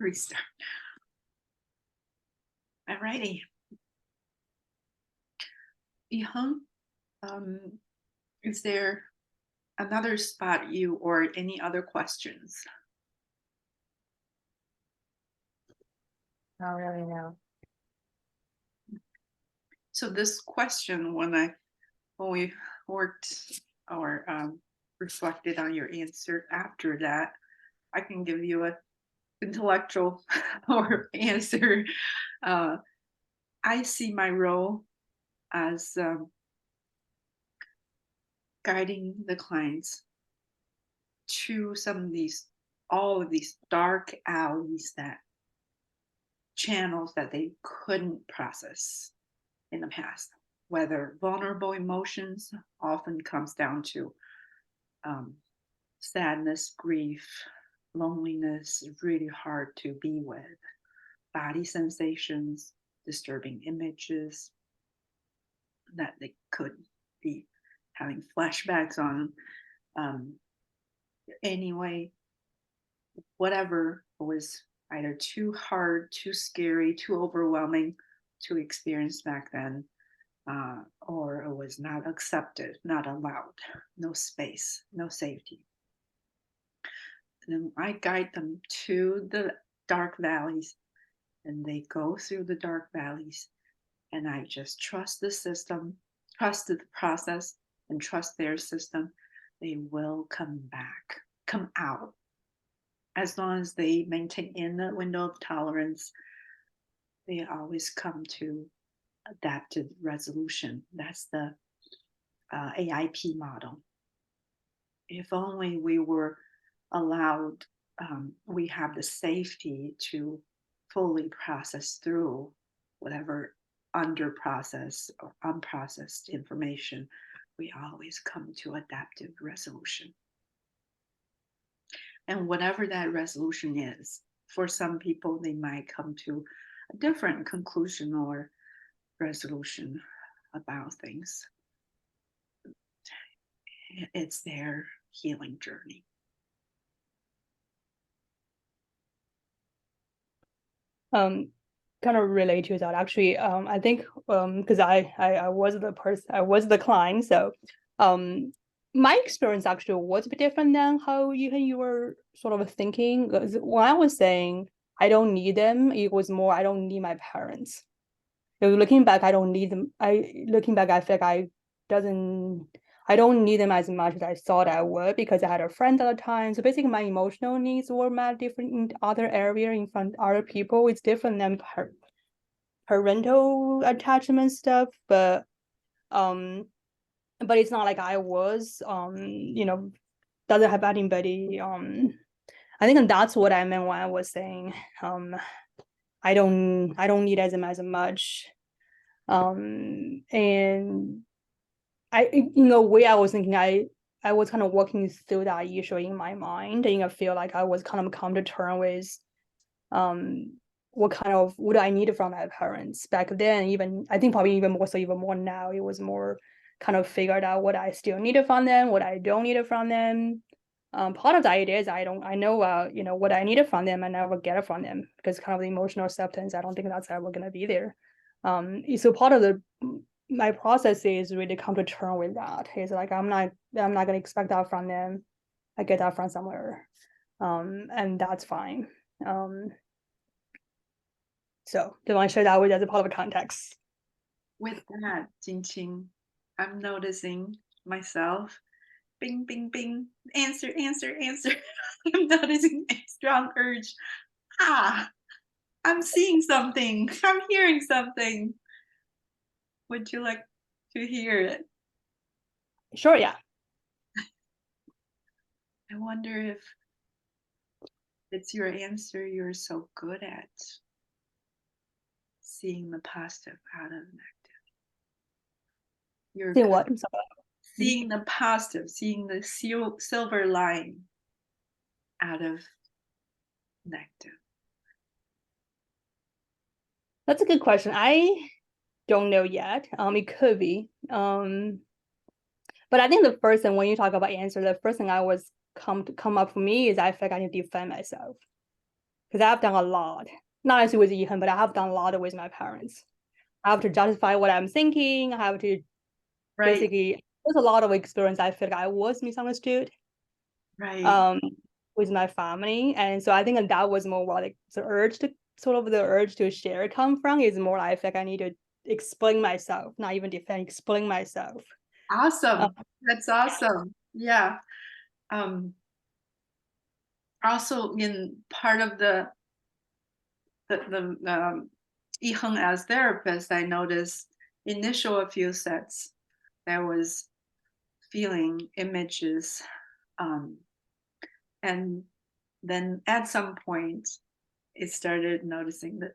Restart. Alrighty. Ihan, is there another spot you or any other questions? I don't really know. So this question, when we worked or reflected on your answer after that, I can give you a intellectual or answer. I see my role as guiding the clients to all of these dark alleys, that channels that they couldn't process in the past, whether vulnerable emotions often comes down to sadness, grief, loneliness, really hard to be with, body sensations, disturbing images that they could be having flashbacks on. Anyway, whatever was either too hard, too scary, too overwhelming to experience back then, or it was not accepted, not allowed, no space, no safety. And then I guide them to the dark valleys, and they go through the dark valleys, and I just trust the system, trust the process, and trust their system. They will come back, come out. As long as they maintain in the window of tolerance, they always come to adaptive resolution. That's the AIP model. If only we were allowed, we have the safety to fully process through whatever under processed or unprocessed information, we always come to adaptive resolution. And whatever that resolution is, for some people, they might come to a different conclusion or resolution about things. It's their healing journey. Kind of relate to that actually. I think because I was the client, so my experience actually was a bit different than how you were sort of thinking. When I was saying I don't need them, it was more I don't need my parents. Looking back, I don't need them. Looking back, I feel like I don't need them as much as I thought I would, because I had a friend at the time. So basically my emotional needs were met different in other area in front of other people. It's different than parental attachment stuff, but it's not like I was doesn't have anybody. I think that's what I meant when I was saying I don't need as much. And in a way I was thinking I was kind of working through that issue in my mind, and I feel like I was kind of come to terms with what I needed from my parents back then. Even I think probably even more now, it was more kind of figured out what I still needed from them, what I don't need it from them. Part of the idea is I know what I needed from them, I never get it from them, because kind of the emotional acceptance, I don't think that's ever going to be there. So part of my process is really come to terms with that. It's like I'm not going to expect that from them. I get that from somewhere, and that's fine. So do want to share that with as a part of a context. With that, Jing, I'm noticing myself. Bing, bing, bing. Answer, answer, answer. I'm noticing a strong urge. I'm seeing something. I'm hearing something. Would you like to hear it? Sure, yeah. I wonder if it's your answer you're so good at seeing the positive out of negative. You're See what? seeing the positive, seeing the silver line out of negative. That's a good question. I don't know yet. It could be. But I think the first thing when you talk about answer, the first thing I was come up for me is I feel like I need to defend myself. because I've done a lot, not necessarily with Ethan, but I have done a lot with my parents. I have to justify what I'm thinking. I have to Right, basically, there's a lot of experience. I feel like I was misunderstood right. um, with my family. And so I think that was more what like, the urge to sort of the urge to share come from is more I feel like I need to explain myself, not even defend, explain myself. Uh, Awesome. That's awesome. Yeah. Um, Also in part of the Yiheng as therapist, I noticed initial a few sets there was feeling images, um, and then at some point it started noticing that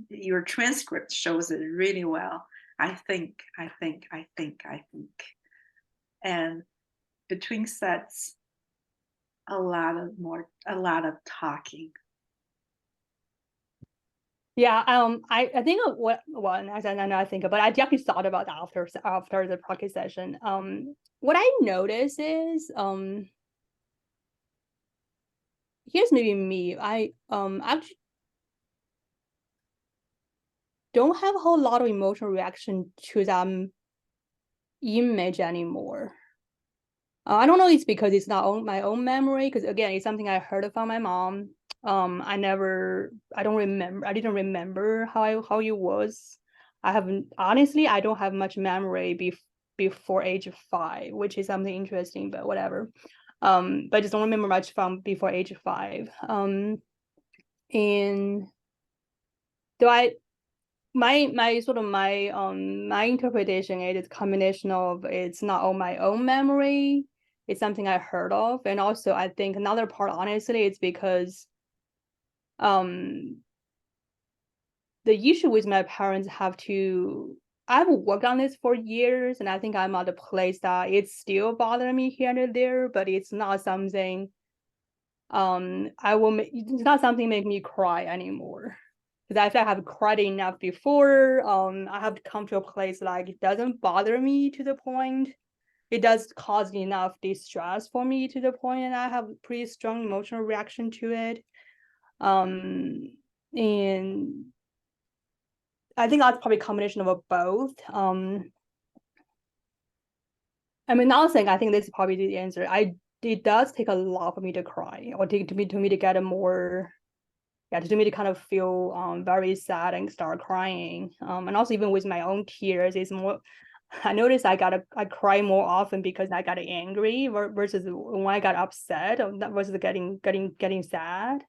your transcript shows it really well. I think, and between sets, a lot of talking. yeah, I think what one as I know I think about, I actually thought about after the practice session. What I notice is here's maybe me. I actually don't have a whole lot of emotional reaction to that image anymore. I don't know. It's because it's not my own memory. Because again, it's something I heard from my mom. I don't remember. I didn't remember how it was. I haven't honestly. I don't have much memory before age of 5, which is something interesting. But whatever. But I just don't remember much from before age of 5. And do I my sort of my interpretation is a combination of it's not all my own memory, it's something I heard of, and also I think another part honestly it's because um the issue with my parents have to I've worked on this for years and I think I'm at a place that it's still bothering me here and there, but it's not something it's not something make me cry anymore because I feel like I've cried enough before. I have to come to a place like it doesn't bother me to the point. It does cause enough distress for me to the point, and I have pretty strong emotional reaction to it. Um, and I think that's probably a combination of both. I mean, not saying I think this is probably the answer. It does take a lot for me to cry, or to me to get a more to me to kind of feel very sad and start crying. And also even with my own tears, it's more. I noticed I cry more often because I got angry versus when I got upset. That versus getting sad.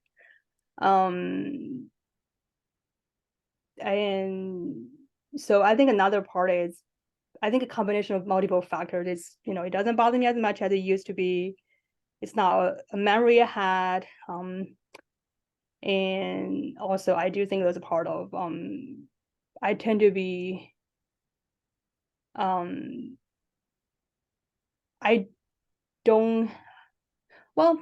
Um, and so I think another part is I think a combination of multiple factors is it doesn't bother me as much as it used to be. It's not a memory I had. And also I do think there's a part of I tend to be I don't well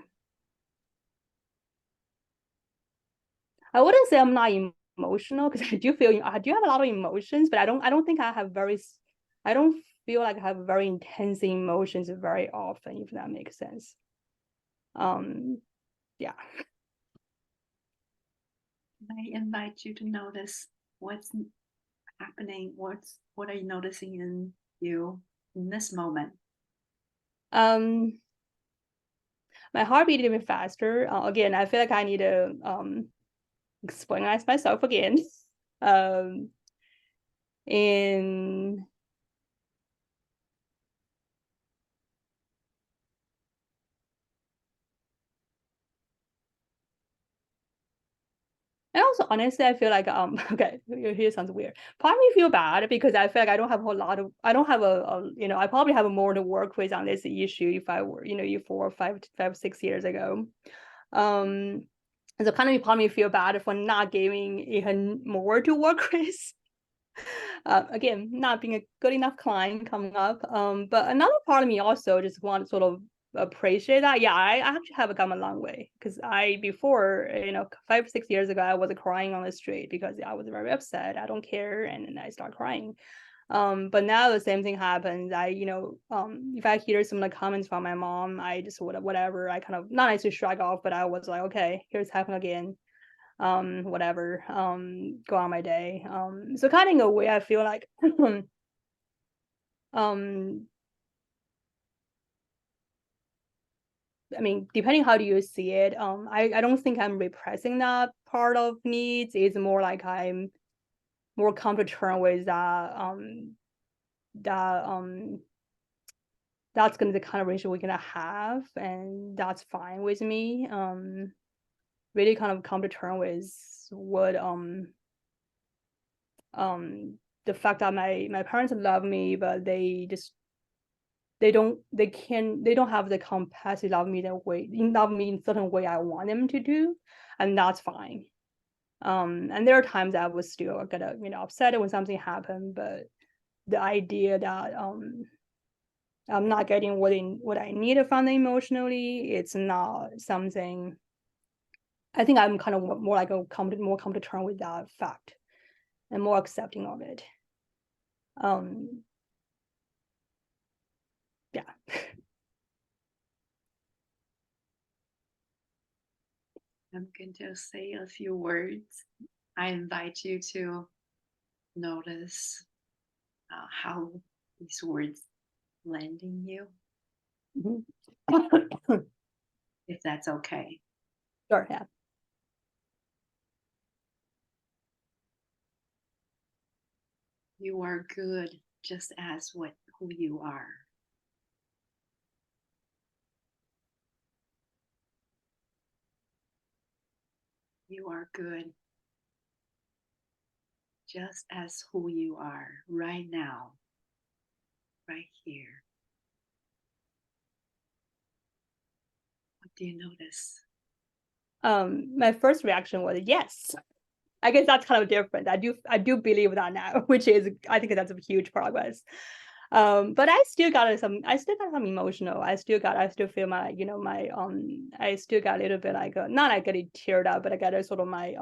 I wouldn't say I'm not emotional because I do have a lot of emotions, but I don't think I don't feel like I have very intense emotions very often, if that makes sense. um yeah. I invite you to notice what's happening. What are you noticing in you in this moment? um my heart beat even faster. Again, I feel like I need to explain myself again. um and And also, honestly, I feel like okay, here sounds weird. Part of me feel bad because I feel like I don't have a whole lot of I don't have I probably have more to work with on this issue if I were you 4, 5, 6 years ago. Um, and so kind of part of me feel bad for not giving even more to work with. Again, not being a good enough client coming up. But another part of me also just want to sort of appreciate that. Yeah, I actually have come a long way because I before 5, 6 years ago I was crying on the street because I was very upset. I don't care, and then I start crying. But now the same thing happens. If I hear some like comments from my mom, I just whatever. I kind of not necessarily shrug off, but I was like, okay, here's happening again. whatever, go on my day. So kind of in a way, I feel like, um, I mean, depending how do you see it, I don't think I'm repressing that part of needs. It's more like I'm more come to term with that that's gonna be the kind of relationship we're gonna have, and that's fine with me. Really kind of come to term with what the fact that my parents love me, but they don't have the capacity to love me in certain way I want them to do, and that's fine. And there are times I was still get upset when something happened, but the idea that I'm not getting what I needed from them emotionally, it's not something. I think I'm kind of more like more come to term with that fact and more accepting of it. Um, yeah. I'm going to say a few words. I invite you to notice how these words land in you, Mhm. if that's okay. Sure, yeah. You are good just as who you are. You are good just as who you are right now, right here. What do you notice? My first reaction was yes. I guess that's kind of different. I do believe that now, which is I think that's a huge progress. But I still got some emotional. I still feel my, I still got a little bit like not like getting teared up, but I got a sort of my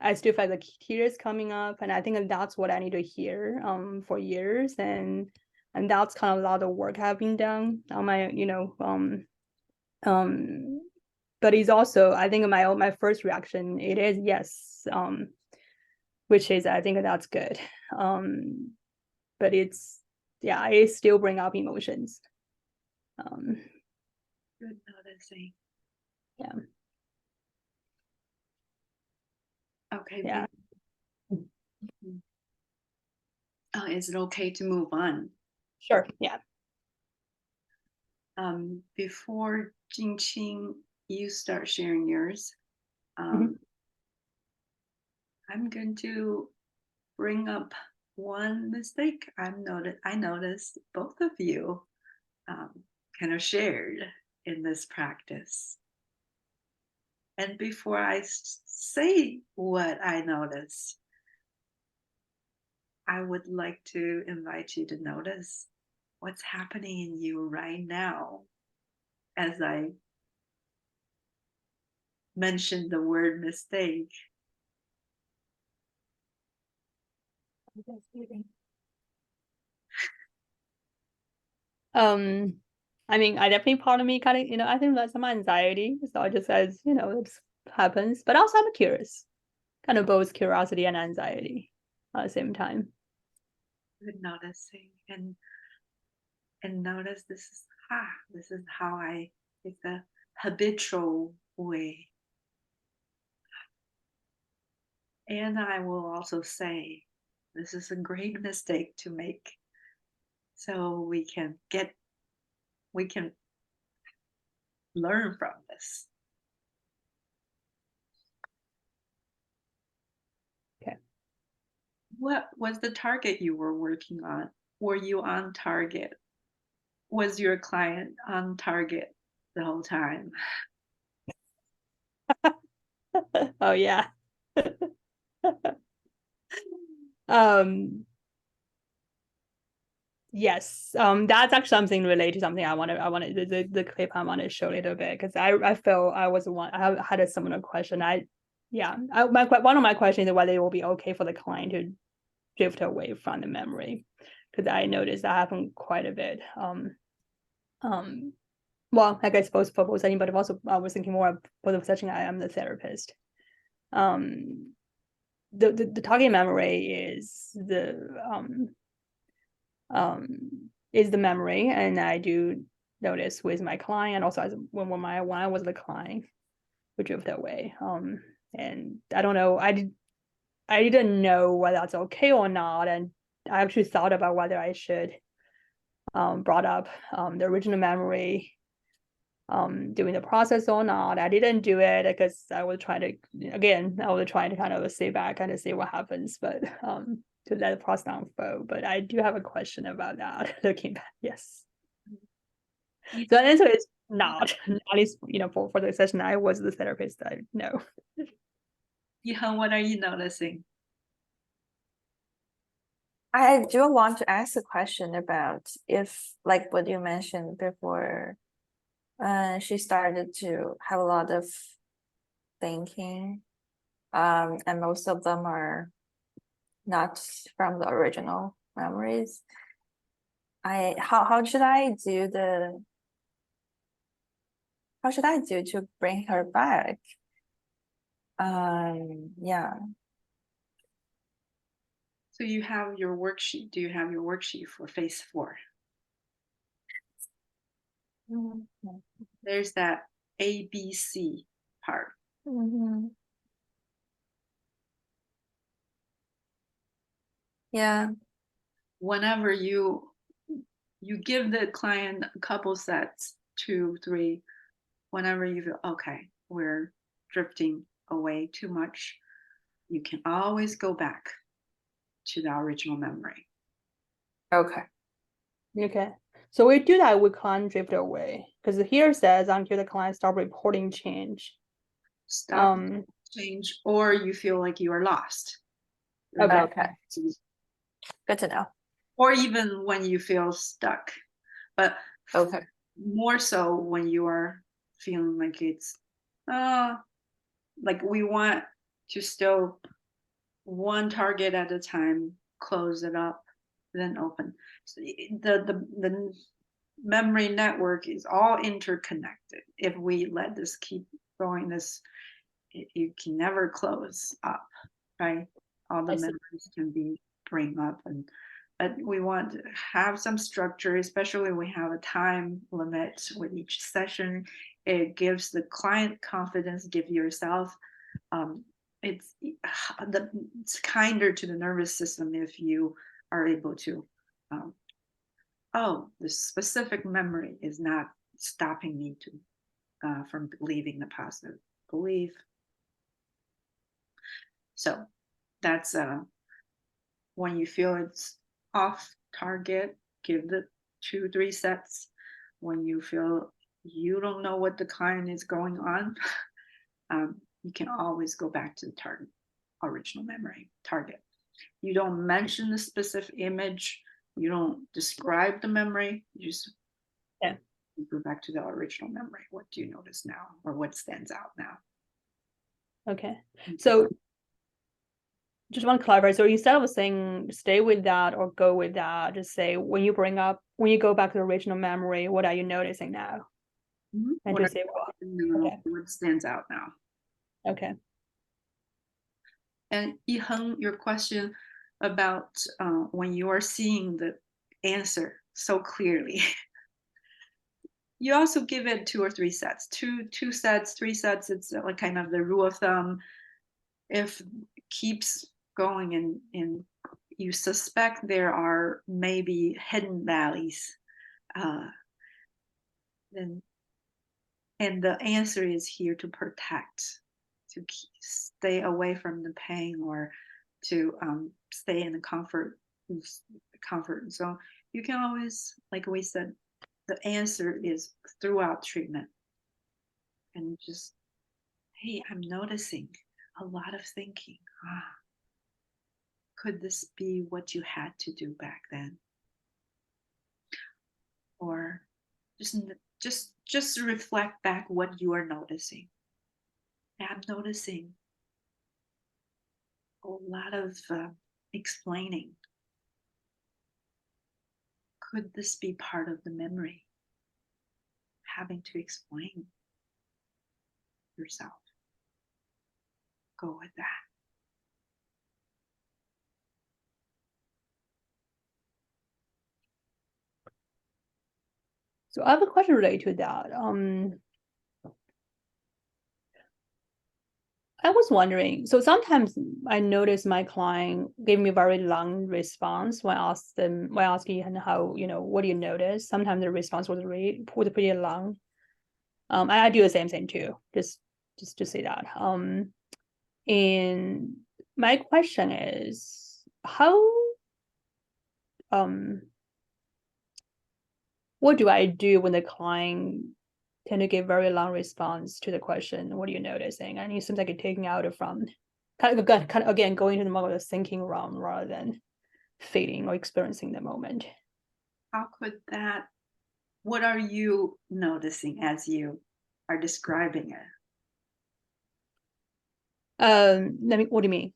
I still feel the tears coming up, and I think that's what I need to hear for years, and that's kind of a lot of work have been done on my, um but it's also, I think my first reaction, it is yes, which is, I think that's good. But it's, yeah, it still bring up emotions. Um, Good noticing. yeah, Okay. yeah. Is it okay to move on? Sure, yeah. Before Jingqing, you start sharing yours. Mhm. Um, I'm going to bring up one mistake I noticed both of you um, kind of shared in this practice. And before I say what I noticed, I would like to invite you to notice what's happening in you right now as I mentioned the word mistake. Um, I mean, I definitely part of me kind of, I think that's some anxiety. So I just says, it happens. But also I'm curious, kind of both curiosity and anxiety at the same time. Good noticing and notice this is how I, it's a habitual way. And I will also say this is a great mistake to make, so we can learn from this. Okay. What was the target you were working on? Were you on target? Was your client on target the whole time? Oh yeah. um yes. That's actually something related to something I wanted the clip I want to show a little bit, because I felt I was one I had a similar question. One of my questions is whether it will be okay for the client to drift away from the memory, because I noticed that happened quite a bit. Um well, like I suppose for both setting, but also I was thinking more for the session I am the therapist. the target memory is the memory, and I do notice with my client, also as when I was the client who drove that way. And I don't know, I didn't know whether that's okay or not, and I actually thought about whether I should brought up the original memory during the process or not. I didn't do it because I was trying to kind of sit back and see what happens, but to let the process unfold. But I do have a question about that. Looking back, yes. You- So the answer is not. At least for the session I was the therapist. I know. Yihan, what are you noticing? I do want to ask a question about if, like what you mentioned before, she started to have a lot of thinking, and most of them are not from the original memories. How should I do to bring her back? Yeah. So you have your worksheet. Do you have your worksheet for phase 4? Mhm. There's that ABC part. Mhm. Yeah. Whenever you give the client a couple sets, 2, 3, whenever you feel, okay, we're drifting away too much, you can always go back to the original memory. Okay. Okay. So we do that, we can't drift away because here says until the client stop reporting change. Stop, change, or you feel like you are lost. Okay. Okay. Good to know. Or even when you feel stuck. But Okay. more so when you are feeling like it's like we want to still one target at a time, close it up, then open. So the memory network is all interconnected. If we let this keep going, you can never close up, right? All the I see. memories can be bring up, but we want to have some structure, especially when we have a time limit with each session. It gives the client confidence, give yourself it's it's kinder to the nervous system if you are able to the specific memory is not stopping me from believing the positive belief. So that's when you feel it's off target, give the 2-3 sets. When you feel you don't know what the client is going on, you can always go back to the target, original memory target. You don't mention the specific image, you don't describe the memory, you just go back to the original memory. What do you notice now, or what stands out now? Okay. So just want to clarify. So instead of saying stay with that or go with that, just say when you go back to the original memory, what are you noticing now? And What, to say what stands out now? Okay. And Yiheng, your question about when you are seeing the answer so clearly, you also give it 2 or 3 sets, two sets, 3 sets. It's like kind of the rule of thumb. If it keeps going and you suspect there are maybe hidden valleys, then and the answer is here to protect, to stay away from the pain, or to stay in the comfort. So you can always, like we said, the answer is throughout treatment, and just, hey, I'm noticing a lot of thinking. Could this be what you had to do back then? Or just reflect back what you are noticing. I'm noticing a lot of explaining. Could this be part of the memory? Having to explain yourself. go with that. So I have a question related to that. I was wondering, so sometimes I notice my client give me very long response when asking how, what do you notice? Sometimes the response was pretty long. And I do the same thing too, just to say that. And my question is, how what do I do when the client tend to give very long response to the question, what are you noticing? And it seems like it's taking out from kind of again going to the more of the thinking realm rather than feeling or experiencing the moment. How could that, what are you noticing as you are describing it? What do you mean?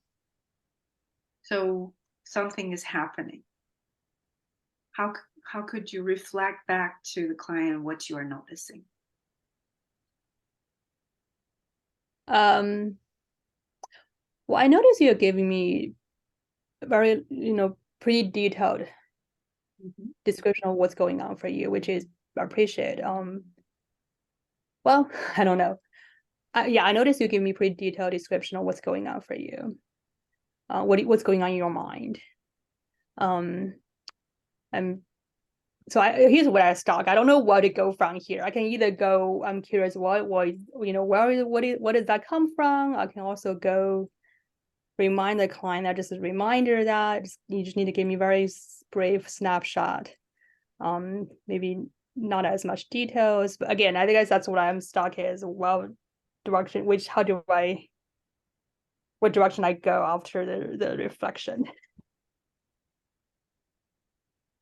So something is happening. How could you reflect back to the client what you are noticing? Well, I notice you're giving me very, pretty detailed description of what's going on for you, which is I appreciate. Well, I don't know. Yeah, I noticed you give me pretty detailed description of what's going on for you. What's going on in your mind. And so here's where I stuck. I don't know where to go from here. I can either go, I'm curious what does that come from? I can also go remind the client that just a reminder that you just need to give me very brief snapshot. Maybe not as much details, but again, I think that's what I'm stuck is what direction I go after the reflection.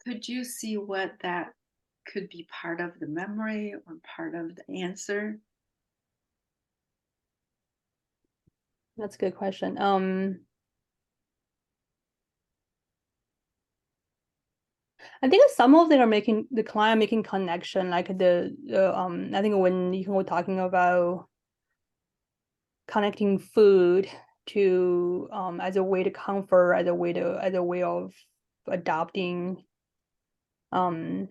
Could you see what that could be part of the memory or part of the answer? That's a good question. I think some of them are making the client making connection, like I think when you were talking about connecting food to as a way to comfort, as a way of adopting when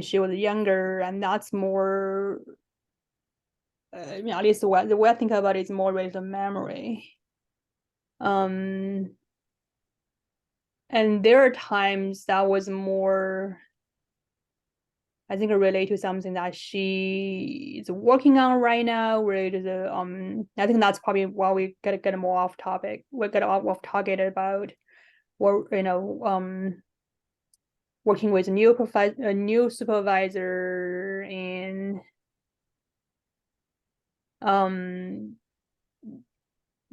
she was younger, and that's more I mean, at least the way I think about it is more related to memory. And there are times that was more, I think, related to something that she is working on right now, related to I think that's probably why we get more off topic. We get off target about what working with a new supervisor and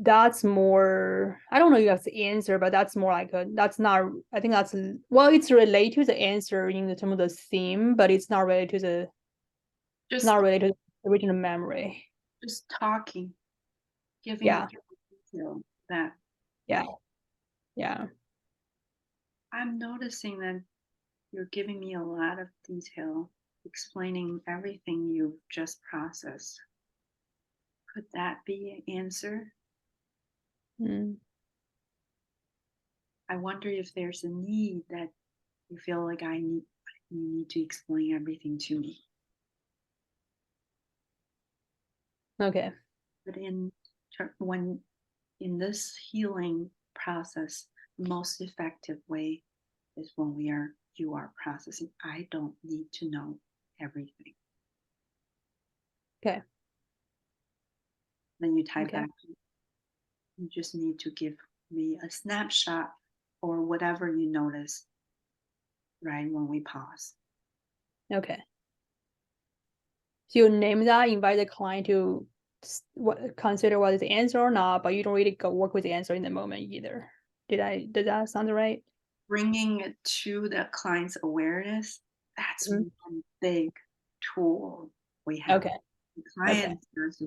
that's more, I don't know if that's the answer, but that's more like that's not, I think that's, well, it's related to the answer in the term of the theme, but it's not related to Just not related to the original memory. just talking, giving Yeah. detail that Yeah. Yeah. I'm noticing that you're giving me a lot of detail, explaining everything you've just processed. Could that be an answer? Mm. I wonder if there's a need that you feel like you need to explain everything to me. Okay. But when in this healing process, the most effective way is when you are processing. I don't need to know everything. Okay. Then you type Okay. back. You just need to give me a snapshot or whatever you notice right when we pause. Okay. So you name that, invite the client to consider what is the answer or not, but you don't really go work with the answer in the moment either. Did that sound right? Bringing it to the client's awareness, that's one big tool we have. Okay. The client says,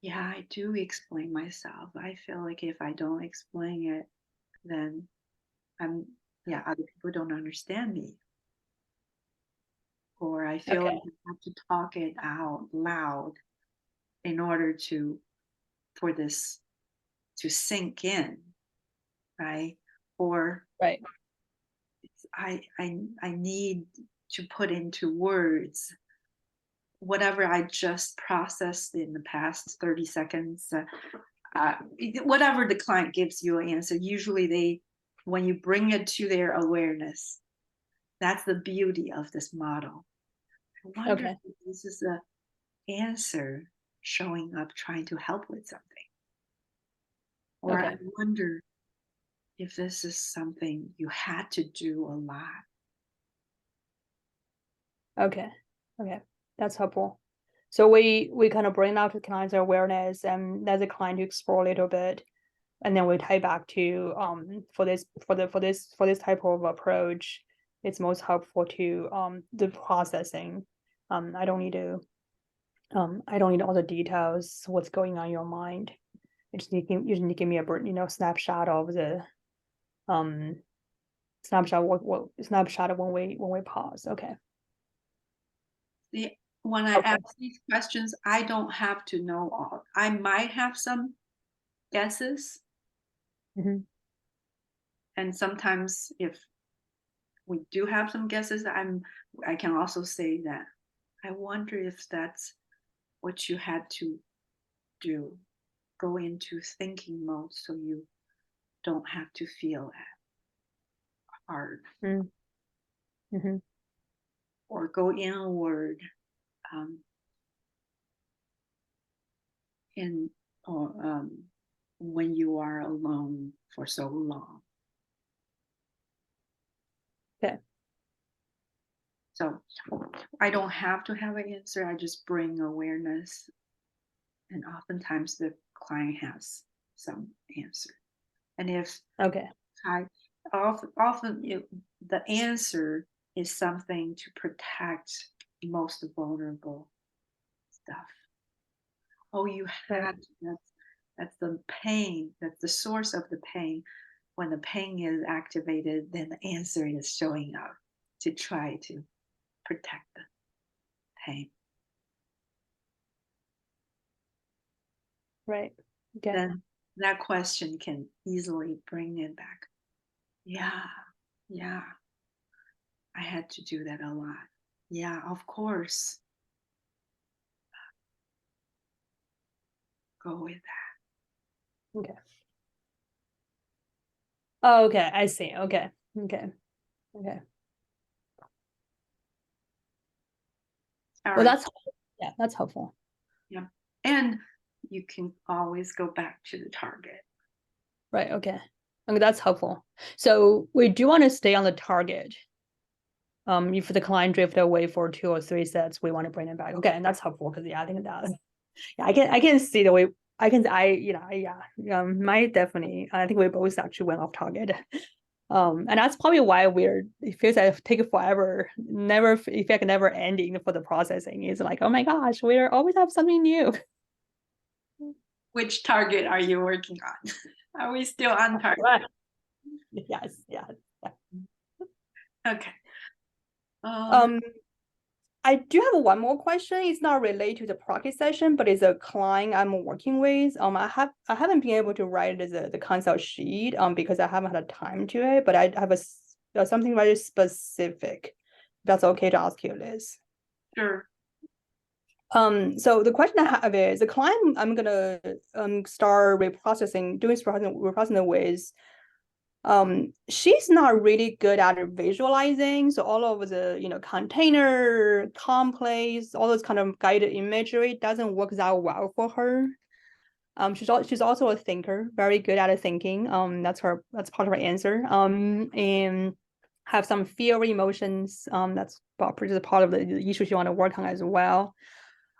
yeah, I do explain myself. I feel like if I don't explain it, then other people don't understand me. Or I feel like I have to talk it out loud in order for this to sink in, right? Or Right. I need to put into words whatever I just processed in the past 30 seconds. Whatever the client gives you an answer, usually when you bring it to their awareness, that's the beauty of this model. I wonder Okay. if this is the answer showing up trying to help with something. Or Okay. I wonder if this is something you had to do a lot. Okay. Okay. That's helpful. So we kind of bring out the client's awareness and let the client to explore a little bit, and then we tie back to for this type of approach, it's most helpful to the processing. I don't need all the details, what's going on in your mind. You just need to give me a snapshot of the snapshot of when we pause. Okay. When I Okay. ask these questions, I don't have to know all. I might have some guesses. Mhm. And sometimes if we do have some guesses, I can also say that I wonder if that's what you had to do. Go into thinking mode so you don't have to feel hard, Mm. Mhm. or go inward in or when you are alone for so long. Okay. So I don't have to have an answer. I just bring awareness. And oftentimes the client has some answer. And if Okay. often the answer is something to protect most vulnerable stuff. Oh, you Right. had that's the pain. That's the source of the pain. When the pain is activated, then the answer is showing up to try to protect the pain. Right. Okay. Then that question can easily bring it back. Yeah, yeah, I had to do that a lot. Yeah, of course. Go with that. Okay. Oh, okay. I see. Okay. Okay. Okay. All Well, right. that's helpful. Yeah. And you can always go back to the target. Right. Okay. Okay, that's helpful. So we do want to stay on the target. If the client drift away for 2 or 3 sets, we want to bring them back. Okay, and that's helpful because I think that yeah, I can see the way might definitely. I think we both actually went off target. And that's probably why it feels like it take forever, never ending for the processing. It's like, oh my gosh, we always have something new. Which target are you working on? Are we still on target? Right. Yes, yeah. Okay. I do have one more question. It's not related to the practice session, but it's a client I'm working with. I haven't been able to write the consult sheet because I haven't had time to it, but I have something very specific. That's okay to ask you, Liz. Sure. So the question I have is the client I'm gonna start reprocessing with. She's not really good at visualizing, so all of the container complex, all those kind of guided imagery doesn't work that well for her. She's also a thinker, very good at thinking. That's part of her answer. And have some fear emotions. That's part of the issue she want to work on as well.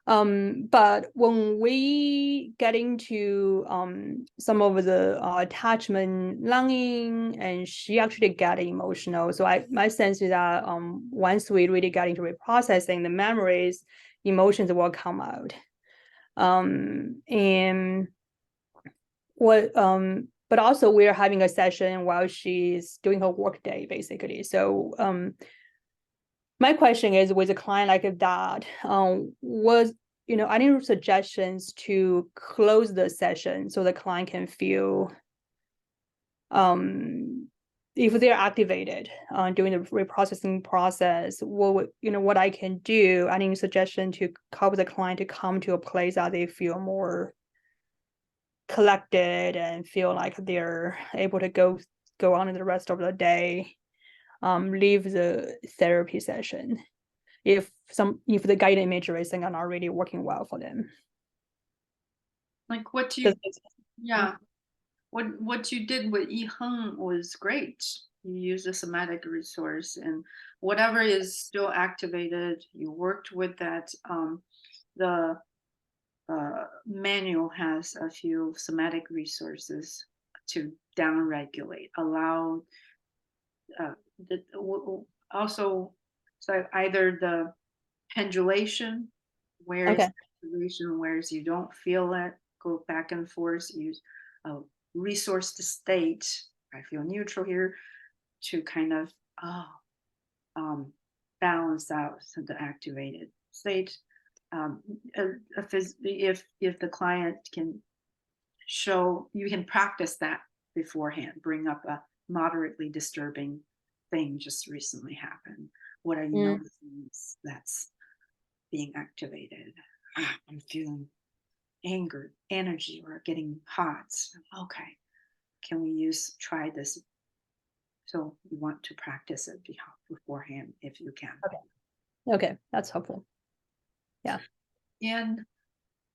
But when we get into some of the attachment longing, and she actually get emotional. So my sense is that once we really get into reprocessing the memories, emotions will come out. And what but also we're having a session while she's doing her work day, basically. So my question is, with a client like that, any suggestions to close the session so the client can feel if they're activated during the reprocessing process, what I can do, any suggestion to help the client to come to a place that they feel more collected and feel like they're able to go on in the rest of the day, leave the therapy session if the guided imagery are not really working well for them. Like what you, yeah, what you did with Yiheng was great. You used a somatic resource, and whatever is still activated, you worked with that. The manual has a few somatic resources to downregulate, allow also, so either the pendulation, where Okay. pendulation, whereas you don't feel it, go back and forth, use a resource to state, I feel neutral here, to kind of balance out the activated state. If the client can show, you can practice that beforehand, bring up a moderately disturbing thing just recently happened. What are you noticing that's being activated? I'm feeling anger, energy, or getting hot. Okay, can we try this? So you want to practice it beforehand if you can. Okay, that's helpful. Yeah. And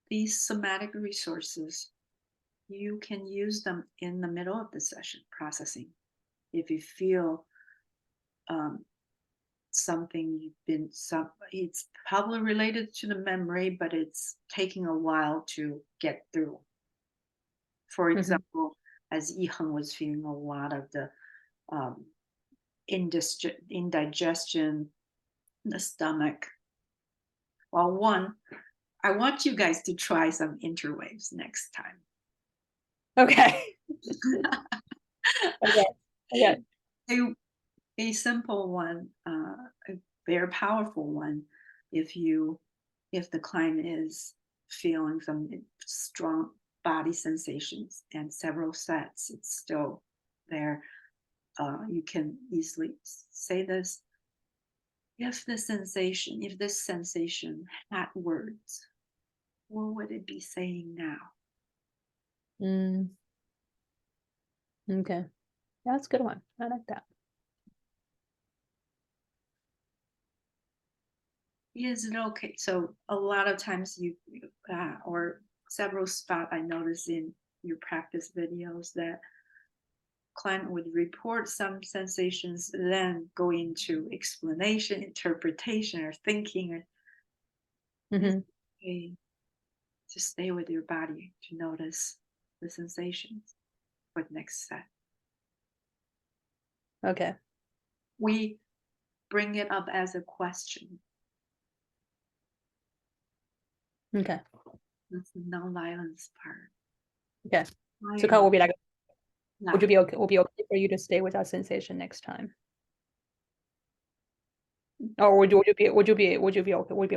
these somatic resources, you can use them in the middle of the session processing. If you feel something it's probably related to the memory, but it's taking a while to get through. For example, as Yiheng was feeling a lot of the indigestion in the stomach. Well, I want you guys to try some interwaves next time. Okay. Okay. A simple one, a very powerful one, if the client is feeling some strong body sensations and several sets, it's still there. You can easily say this. If this sensation had words, what would it be saying now? Okay. That's a good one. I like that. Is it okay? So a lot of times or several spots I notice in your practice videos that client would report some sensations, then go into explanation, interpretation, or thinking. To stay with your body, to notice the sensations for the next set. Okay. We bring it up as a question. Okay. That's the non-violence part. Okay. So Carl will be like, yeah. would you be okay? Will be okay for you to stay with that sensation next time? Or would you be okay? Would it be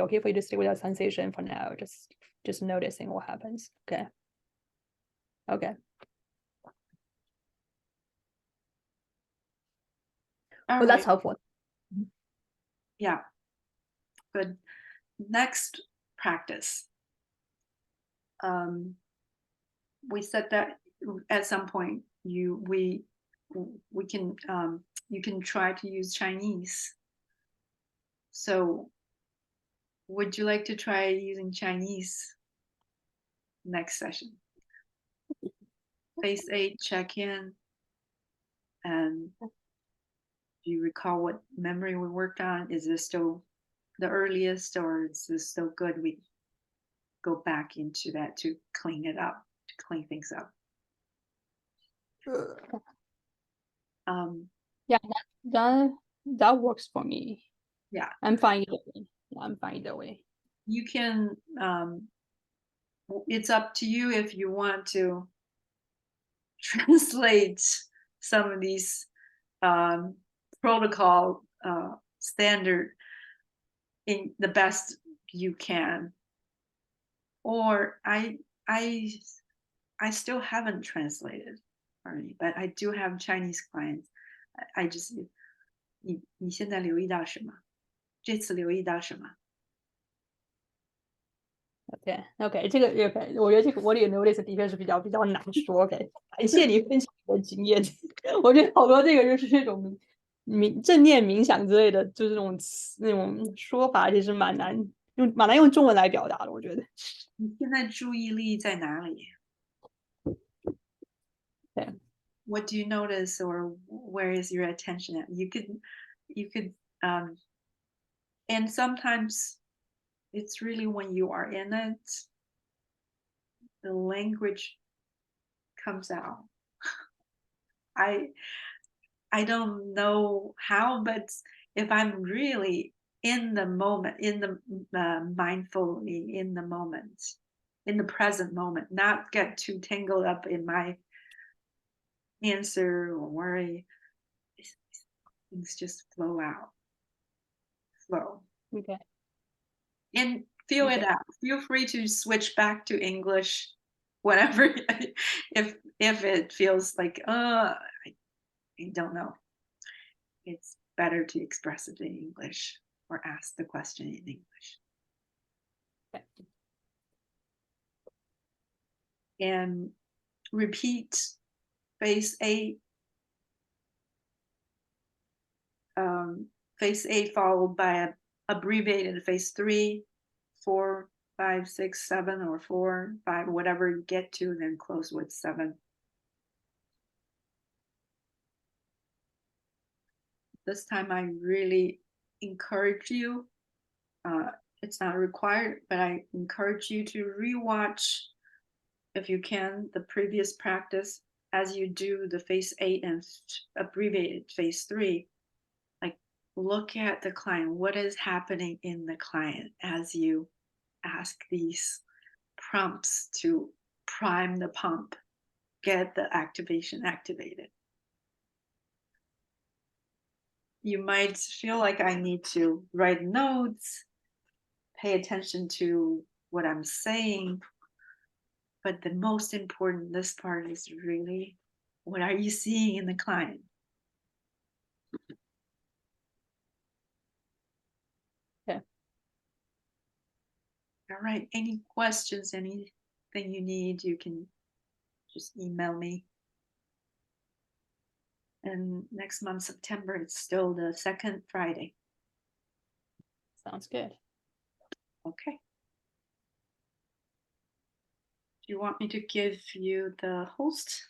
okay for you to stay with that sensation for now? Just noticing what happens. Okay. Okay. All Well, that's right. helpful. Yeah. Good. Next practice. We said that at some point you can try to use Chinese. So would you like to try using Chinese next session? Phase 8 check-in. And do you recall what memory we worked on? Is this still the earliest, or is this still good? We go back into that to clean it up, to clean things up. Yeah, that works for me. Yeah, I'm fine either way. Yeah, I'm fine either way. you can. It's up to you if you want to translate some of these protocol standard in the best you can. or I still haven't translated already, but I do have Chinese clients. I just 你现在留意到什么？这次留意到什么？ OK，这个 OK，我觉得这个我也 notice 的确是比较难说。OK，感谢你分享你的经验。我觉得好多这个就是这种正念冥想之类的，就是这种那种说法，其实蛮难用中文来表达的。我觉得。你现在注意力在哪里？对。What do you notice, or where is your attention at? You could, and sometimes it's really when you are in it, the language comes out. I don't know how, but if I'm really in the moment, in the mindfully in the moment, in the present moment, not get too tangled up in my answer or worry, things just flow out, flow. OK， And feel it Okay. out. Feel free to switch back to English whatever if it feels like I don't know. It's better to express it in English or ask the question in English. Okay. And repeat phase 8. Phase 8 followed by a abbreviated phase 3, 4, 5, 6, 7, or 4, 5, whatever you get to, then close with 7. This time I really encourage you, it's not required, but I encourage you to rewatch, if you can, the previous practice as you do the phase 8 and abbreviated phase 3. Like, look at the client. What is happening in the client as you ask these prompts to prime the pump, get the activation activated? You might feel like I need to write notes, pay attention to what I'm saying. But the most important, this part is really, what are you seeing in the client? Yeah. All right. Any questions, anything you need, you can just email me. And next month, September, it's still the second Friday. Sounds good. Okay. Do you want me to give you the host?